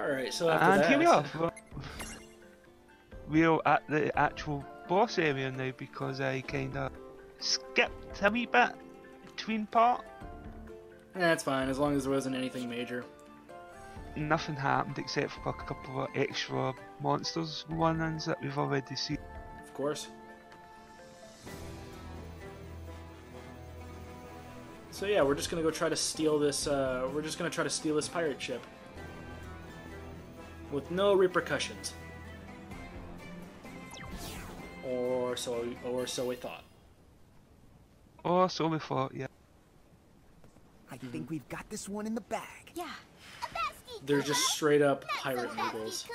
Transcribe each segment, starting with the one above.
Alright, so after And that... here we are. We're at the actual boss area now because I kinda skipped a wee bit between part. That's fine, as long as there wasn't anything major. Nothing happened except for a couple of extra monsters run-ins that we've already seen. Of course. So yeah, we're just gonna go try to steal this, this pirate ship. With no repercussions. Or so we thought. Oh, so we thought, yeah. I think we've got this one in the bag. Yeah. They're just straight up pirate Moogles.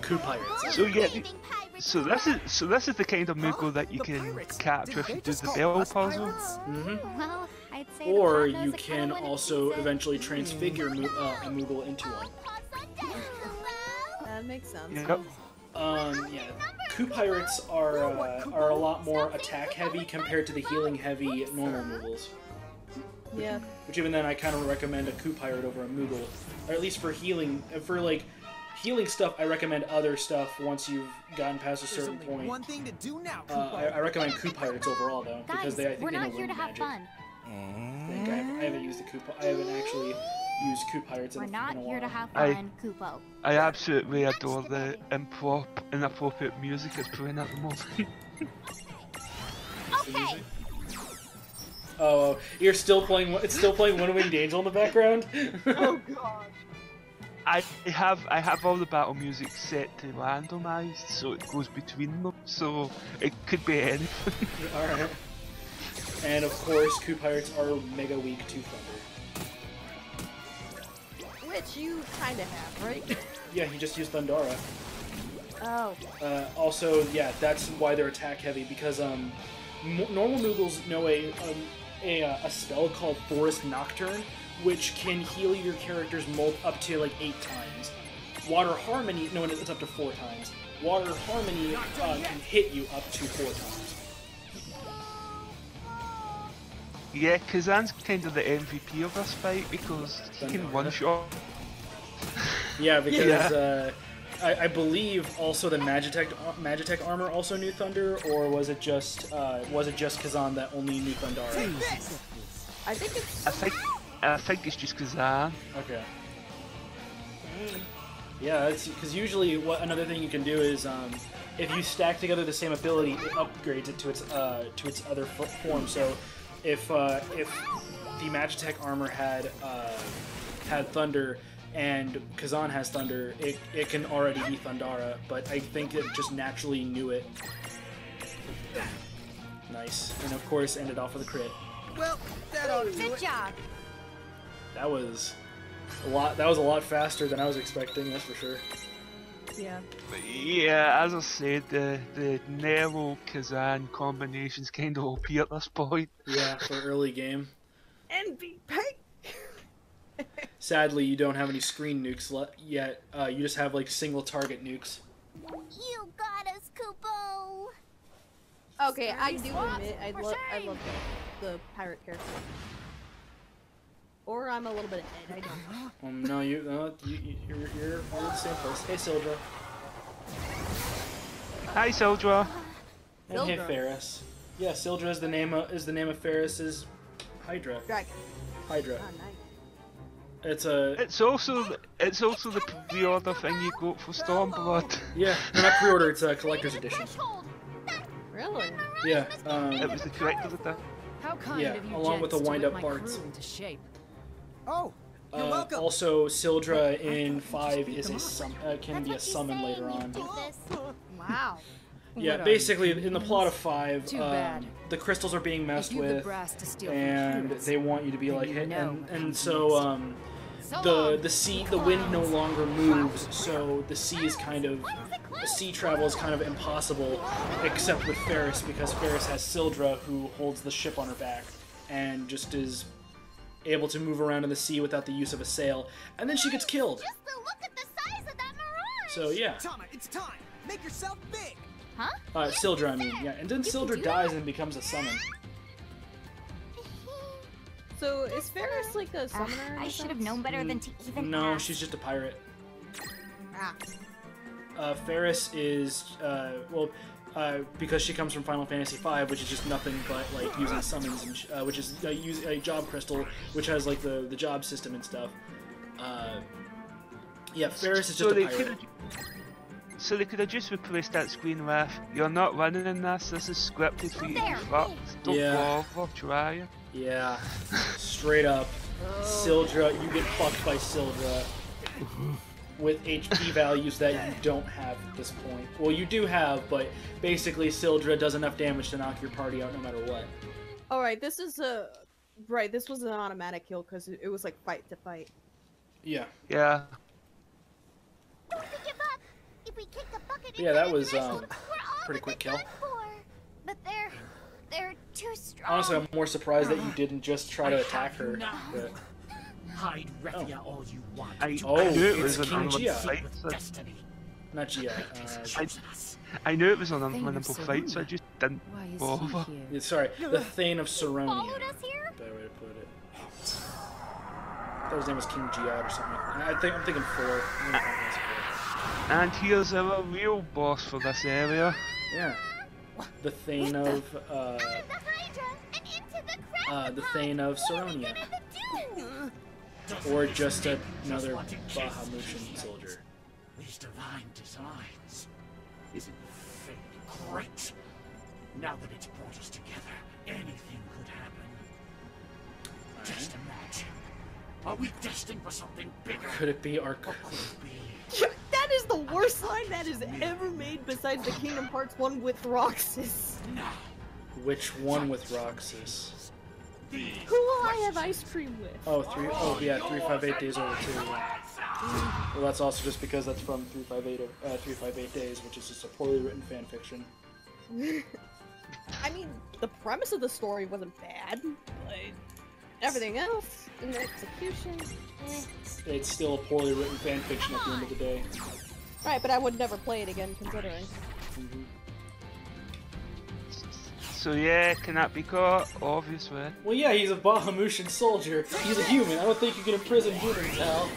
Coup pirates. So yeah, so this is the kind of Moogle that you can capture if you do the bell puzzle. Well, I'd say Or you can also eventually transfigure a Moogle into one. That makes sense. Yep. Yeah. Coup pirates are a lot more attack heavy compared to the healing heavy normal Moogles. Yeah. Which even then, I kind of recommend a coup pirate over a Moogle, or at least for healing. For like healing stuff, I recommend other stuff once you've gotten past a certain point. One thing to do now, I recommend coup pirates overall though, because I think we're they know not here to have magic. fun. I haven't used the coup. I haven't actually used coup pirates in a while. We're not here to have fun, Kupo. I absolutely adore the inappropriate music it's playing at the moment. Okay. Oh, you're still playing. It's still playing One Winged Angel in the background. Oh god. I have all the battle music set to randomized, so it goes between them. So it could be anything. All right. And of course, coup pirates are mega weak to thunder. Which you kind of have, right? Yeah, he just used Thundara. Oh. Also, yeah, that's why they're attack heavy, because normal Moogles know a spell called Forest Nocturne, which can heal your characters up to like 8 times. Water Harmony, no, it's up to 4 times. Water Harmony can hit you up to 4 times. Yeah, Kazan's kind of the MVP of this fight because he can one-shot. Yeah, because I believe also the Magitech armor also knew Thunder, or was it just Kazan that only knew Thundara? I think it's. I think it's just Kazan. Okay. Yeah, that's because usually another thing you can do is if you stack together the same ability, it upgrades it to its other form. So if the Magitech armor had Thunder and Kazan has Thunder, it can already be Thundara, but I think it just naturally knew it. Nice, and of course ended off with a crit. Well, that ought to do Good it. job. That was a lot. That was a lot faster than I was expecting. That's for sure. Yeah. Yeah, as I said, the Nero Kazan combination's kind of OP at this point. Yeah, for early game. MVP. Sadly, you don't have any screen nukes yet. You just have like single target nukes. You got us, Kupo. Okay, I do admit I love the pirate character. Or I'm a little bit ahead. I don't know. No, you're in the same place. Hey, Sildra. Hi, Sildra. And hey, Sildra. Ferris. Yeah, Sildra is the name of Ferris's Hydra. Dragon. Hydra. Oh, nice. It's also the pre-order thing you got for Stormblood. Yeah, no, not pre-order. It's a collector's edition. Really? Yeah. It was the collector's edition. How kind Yeah, of you along with the gents to wind-up whip my parts. crew into shape. Oh, you're welcome. Also, Sildra in 5 is can be a summon later on. Wow. Yeah, What basically in the plot of 5, Too bad. the crystals are being messed If you've the with, brass to steal from and humans, they want you to be then like, you hey, know and so the wind no longer moves, so the sea travel is kind of impossible, except with Ferris, because Ferris has Sildra, who holds the ship on her back, and just is able to move around in the sea without the use of a sail, and then she gets killed. Just to look at the size of that mirage. So yeah, Tama, it's time. Make yourself big. Huh? Sildra, I mean, yeah, and then Sildra do dies that? and becomes a summon. So is Ferris like a summoner? I should have known better than to even No, ask. she's just a pirate. Ferris is because she comes from Final Fantasy V, which is just nothing but like using summons, and which is use a job crystal, which has like the job system and stuff. Yeah, Ferris is just a pirate. So they could have just replaced that screen with, "You're not running in this. This is scripted for you to be fucked. Don't bother trying." Yeah, straight up. Sildra, you get fucked by Sildra with HP values that you don't have at this point. Well, you do have, but basically Sildra does enough damage to knock your party out no matter what. Alright, this is a... Right, this was an automatic kill because it was like fight to fight. Yeah. Yeah. Don't give up. If we kick the bucket Yeah, that was we're all pretty quick kill. done for. But they're too strong. Honestly, I'm more surprised that you didn't just try to attack her. But... Hide Refia all you want. I knew it was it's an King unwinnable Gia. fight. So Not Gia. I knew it was an unwinnable fight, so I just didn't bother. Yeah, sorry, the Thane of Saronia. Followed us here? Better way to put it. I thought his name was King Giad or something. I'm thinking 4. And here's our real boss for this area. Yeah. The Thane of Out of the Hydra and into the crowd. the Thane of Saronia. Or just another Bahamutian soldier. These divine designs. Isn't fate great? Now that it's brought us together, anything could happen. Just imagine. Are we destined for something bigger? Could it be our... Or could it be... That is the worst line that is ever made besides the Kingdom Hearts one with Roxas. No. Which one with Roxas? Who will I have ice cream with? Oh, 358 Days Over 2. Well, that's also just because that's from 358 Days, which is just a poorly written fan fiction. I mean, the premise of the story wasn't bad, but everything else in the execution, It's still a poorly written fan fiction at the end of the day. Right, but I would never play it again, considering. So yeah, can that be caught? Obviously. Well, yeah, he's a Bahamutian soldier. He's a human. I don't think you can imprison humans, Hal.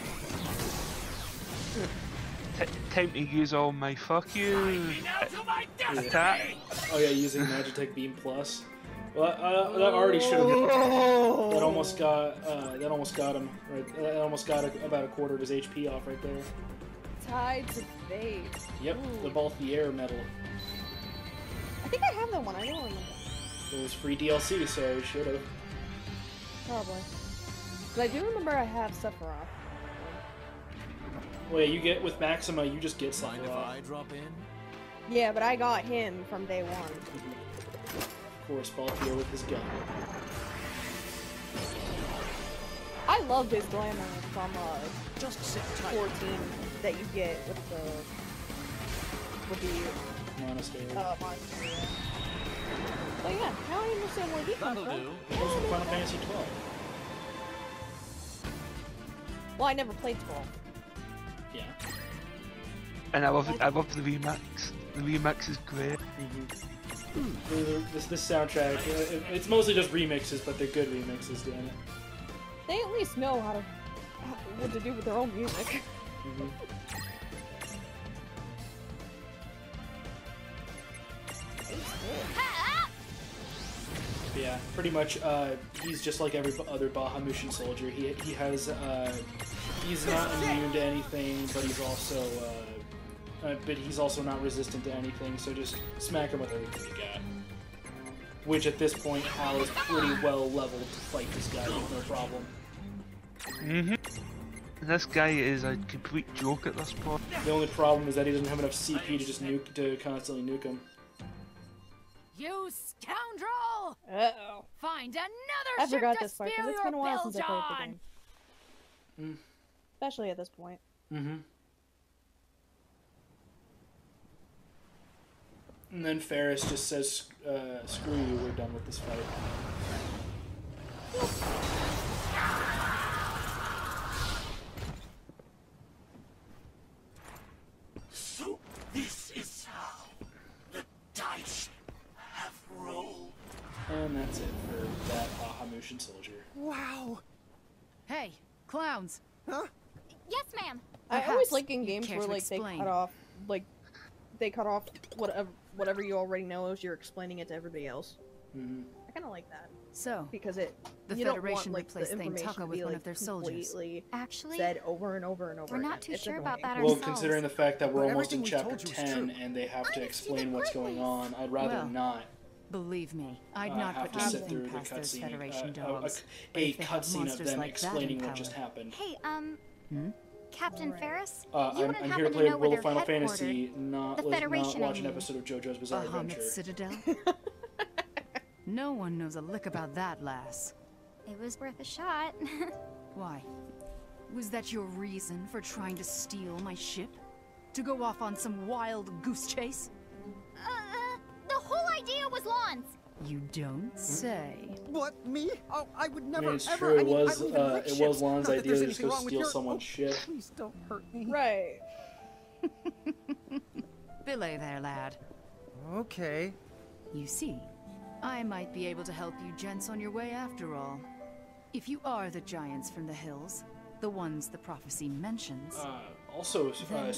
Time to use all my fuck you attack. Oh yeah, using Magitech Beam Plus. Well, that already should have. That almost got him. Right, that almost got about a quarter of his HP off right there. Tied to Fate. Yep, the Balthier medal. I think I have that one. I don't remember. It was free DLC, so it should have. Probably. But I do remember I have Sephiroth. Well, yeah, you get with Maxima, you just get Mind if Sephiroth. I drop in? Yeah, but I got him from day one. Of course, Balthier with his gun. I love his glamour from Just sit tight. 14 that you get with the Monastery. monastery. But yeah, now I understand where he comes That'll from. do. It was from Final Fantasy 12. Well, I never played 12. Yeah. And I love the remix. The remix is great. This soundtrack, it's mostly just remixes, but they're good remixes, damn it. They at least know what to do with their own music. Yeah, pretty much. He's just like every other Bahamutian soldier. He has he's not immune to anything, but he's also not resistant to anything. So just smack him with everything you got. Which at this point, Hal is pretty well leveled to fight this guy with no problem. This guy is a complete joke at this point. The only problem is that he doesn't have enough CP to just constantly nuke him. You scoundrel! Uh-oh. Find another I ship forgot to this part spill because it's your been a while since I bilge played the on! game. Especially at this point. And then Ferris just says, screw you, we're done with this fight. So this is how the dice have rolled. And that's it for that Bahamutian soldier. Wow. Hey, clowns. Huh? Yes, ma'am. I always Perhaps like in you games care where to like they explain. cut off whatever you already know as you're explaining it to everybody else. Mhm. I kind of like that So, because it the you Federation don't want, like, the replaced Thane information Tucka to with be, one like, of their soldiers. completely Actually, said over and over and over. we're not again. too It's sure about annoying. that Well, ourselves. considering the fact that we're But almost in everything we chapter told you was 10 true. and they have to Honestly, explain the what's part going was- on, I'd rather Well, not believe me, I'd not have put to sit through anything the past those cutscene, Federation a dogs. But if they have cutscene of monsters them like that in explaining what power- just happened. Hey, Hmm? Captain Right. Ferris, you I'm wouldn't here happen to to play know where World of they're Final headquartered? Fantasy, not The Federation, watch I an mean. episode of JoJo's Bizarre Bahamut Adventure. Citadel? No one knows a lick about that, lass. It was worth a shot. Why? Was that your reason for trying to steal my ship? To go off on some wild goose chase? The whole idea was Lon's. You don't say. What? Me? Oh, I would I never, mean, it's ever. true. I mean, I It don't even like was ships. Lon's Not that idea there's to just anything go wrong with steal your- someone's ship. Please don't hurt me. Right. Belay there, lad. Okay. You see, I might be able to help you gents on your way after all. If you are the giants from the hills, the ones the prophecy mentions, Also, Then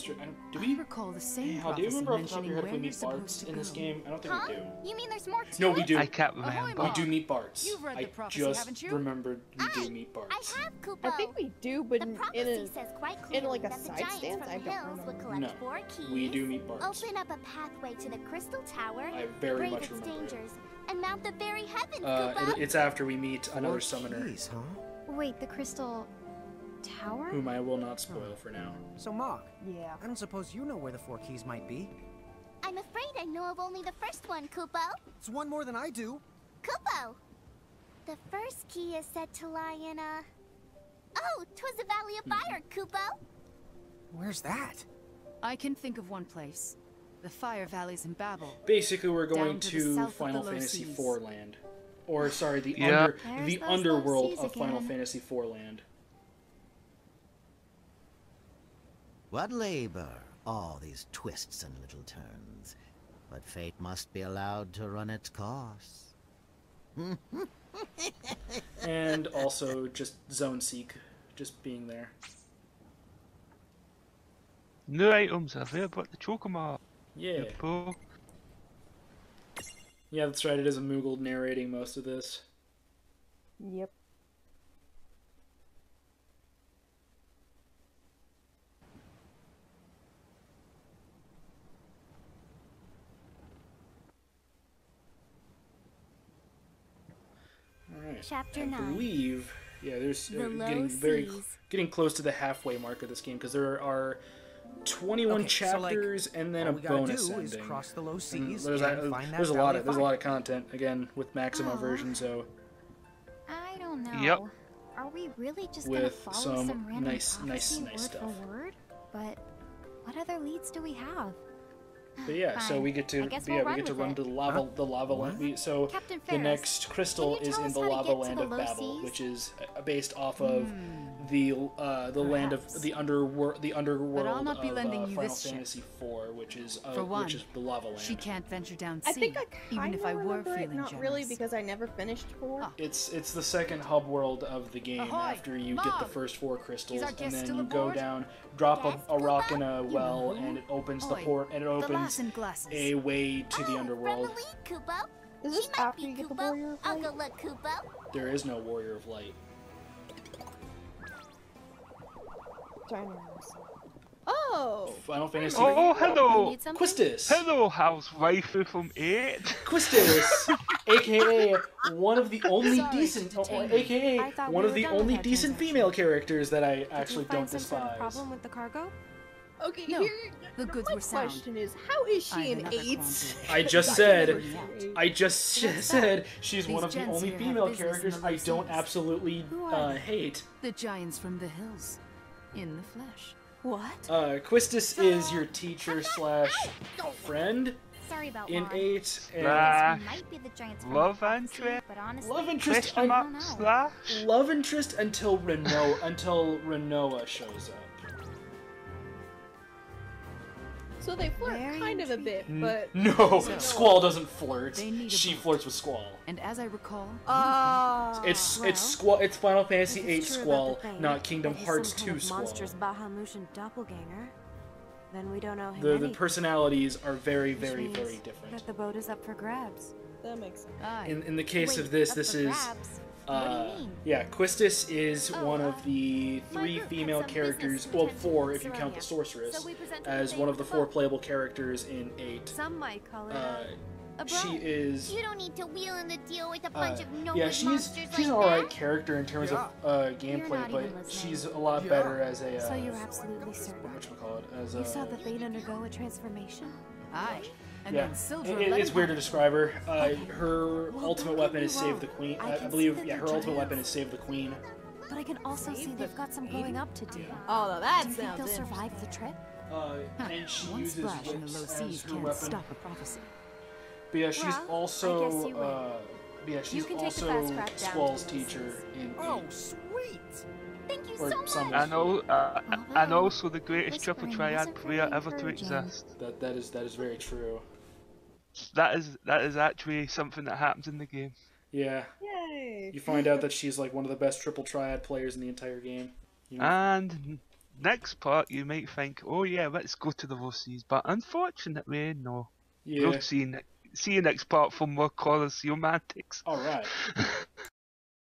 do I we? recall the same Hal, do you prophecy remember off the top of mentioning your head if where we you're meet supposed Barts to in this go. game? I don't think Huh? we do. You mean there's more to No, it? we do. I can't Ahoy, remember. We Mom. do meet Barts. You've read I the prophecy, just haven't you? remembered we do meet Barts. I have, Kupo. I think we do, but The in prophecy a says quite clearly like, a that the side giants stance, from I the don't hills would remember. collect No, 4 keys, we do meet Barts. open up a pathway to the Crystal Tower, I very brave much its remember it. dangers, and mount the very heavens, Kupo. It's after we meet another 4 summoner, keys, huh? Wait, the Crystal Tower? whom I will not spoil for now. So, Mog, yeah. I don't suppose you know where the 4 keys might be. I'm afraid I know of only the first one, Kupo. It's one more than I do. Kupo! The first key is said to lie in a... Oh, 'twas the Valley of Fire, Kupo! Where's that? I can think of one place. The Fire Valleys in Babel. Basically, we're going Down to the to south of the Final low Fantasy seas. IV land, or sorry, the Yeah. There's the those low underworld seas of Final again. Fantasy IV land. What labor, all these twists and little turns. But fate must be allowed to run its course. And also just Zone Seek, just being there. New items available at the Chocomart. Yeah. Depot. Yeah, that's right, it is a Moogle narrating most of this. Yep. Alright. Chapter I 9. believe, yeah, there's The Low getting Seas. getting close to the halfway mark of this game, because there are 21 Okay, so, like, chapters and then all a we gotta bonus do ending. is cross the low And seas there's and find that there's a Valley lot of of there's a Fire. lot of content again with Maxima Aw. version, so I don't know. Yep. Are we really just gonna with follow some random nice prophecy word stuff. for word? But what other leads do we have? But yeah, so Fine. we get to I guess yeah, we'll we run get to with run it. to the lava What? land. So Captain the Ferris, next crystal can you is tell in us the how to lava get to land the of low Babel, seas? which is based off of the land Perhaps. of the underworld not be of lending you Final this ship. Fantasy IV, which is For one, the lava land. She can't venture down sea, I think I even kind if of I were remember it, feeling not generous. really, because I never finished 4. Ah. It's the second hub world of the game Ahoy! after you get the Mom! first 4 crystals, Is our and guest then still you go aboard? down, drop Yes, a rock Kuba? in a well, who? and it opens the Oi, port, and it The lass opens in glasses. a way to the Oh, underworld. from the lead, Kupo. Is She this might after be you get the Kupo. Warrior of I'll Light? go look, Kupo. There is no Warrior of Light. Trying to remember. Oh! Final Fantasy. Oh, hello! Need something? Quistis! Hello, house waifu from 8. Quistis! AKA one of the only Sorry decent, to detain you. AKA I thought one we of were the done with only that decent transaction. female characters that I Did actually you find don't some sort of despise. problem with the cargo? Okay, No, here, the goods my were sound. question is, how is I she have an another 8? quandary. I just said, Yeah. I just What's said she's These one of the gents only here have female business in characters the I low don't seas. absolutely Who are they? hate. The giants from the hills, in the flesh. What? Quistis is your teacher slash friend Sorry about in Lon. 8, and Ah. This might be the giants from Love the prophecy, interest? but honestly, love interest. Question mark know. slash? Love interest until Renoa shows up. So So they flirt Very kind of a bit, but No, Squall doesn't flirt. They need a She boat. flirts with Squall. And as I recall, It's Squall. It's Final Fantasy If VIII it's true Squall, about the thing, not Kingdom that he's Hearts some kind 2 of Squall. monstrous Bahamutian doppelganger, then we don't know him The anything, personalities are very, which very, means very different. that the boat is up for grabs. that makes sense. aye. In the case Wait, of this, up this for is grabs? What do you mean? yeah, Quistis is Oh, one of the my 3 group had female some characters, business well to attend 4 to if you count the Serenia. sorceress, So we presented as the one day of the with 4 boat. playable characters in 8. Some might call it A She boat? is You don't need to wheel in the deal with a bunch of no yeah, good she's monsters an like alright that. character in terms of You're gameplay, not but even listening. she's a lot better as a So you're absolutely certain? whatchamacallit, as You saw a the Fate undergo a transformation? Aye. And yeah, then Sildra let it's him weird to have it. describe her. Her Well, ultimate don't weapon get is me Save wrong. the Queen. I I can believe, see that yeah, her they're ultimate giants. weapon is Save the Queen. But I can also see they've got some growing up to do. Oh, no, that Do you think sounds they'll interesting. survive the trip? And she One uses splash in the whips low as seas her can't weapon. stop a prophecy. But yeah, she's Well, I guess also you will. but yeah, she's can take the also fast track down Squall's to the teacher in Oh, 8. sweet! Thank you Or so much. some And, and Although, also the greatest triple whispering triad wasn't player very ever to encouraging. exist. that is very true. That is actually something that happens in the game. Yeah, Yay! you find out that she's like one of the best triple triad players in the entire game. You know? And next part, you might think, oh yeah, let's go to the low seas, but unfortunately, no. Yeah. We'll see you next part for more Colosseum antics. All right.